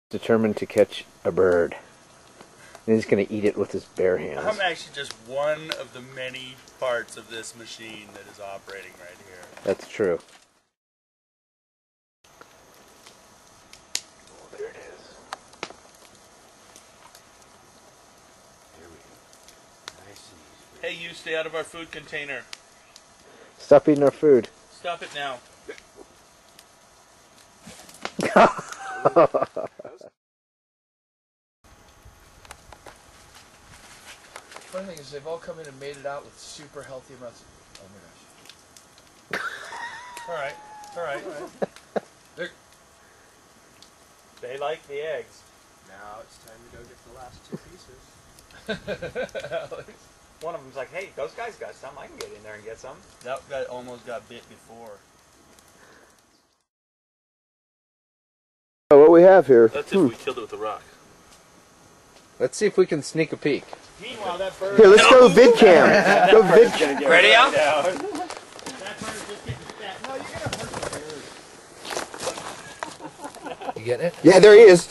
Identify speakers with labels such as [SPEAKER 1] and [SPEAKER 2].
[SPEAKER 1] Determined to catch a bird. And he's going to eat it with his bare hands.
[SPEAKER 2] I'm actually just one of the many parts of this machine that is operating right here.
[SPEAKER 1] That's true. Oh, there it is.
[SPEAKER 3] There we go. Nice and easy.
[SPEAKER 2] Hey, you stay out of our food container.
[SPEAKER 1] Stop eating our food.
[SPEAKER 2] Stop it now.
[SPEAKER 4] Funny thing is, they've all come in and made it out with super healthy amounts of... Oh my gosh. Alright, alright.
[SPEAKER 2] They like the eggs.
[SPEAKER 3] Now it's time to go get the last 2 pieces.
[SPEAKER 5] One of them's like, hey, those guys got some. I can get in there and get some.
[SPEAKER 2] That guy almost got bit before.
[SPEAKER 1] What we have here?
[SPEAKER 2] That's if we killed it with a rock.
[SPEAKER 1] Let's see if we can sneak a peek.
[SPEAKER 2] Meanwhile, that bird...
[SPEAKER 1] Here, let's go VidCam. Go VidCam.
[SPEAKER 5] Ready out?
[SPEAKER 2] That bird is just getting fat. No, you're going to hurt the bird.
[SPEAKER 4] You getting it?
[SPEAKER 1] Yeah, there he is.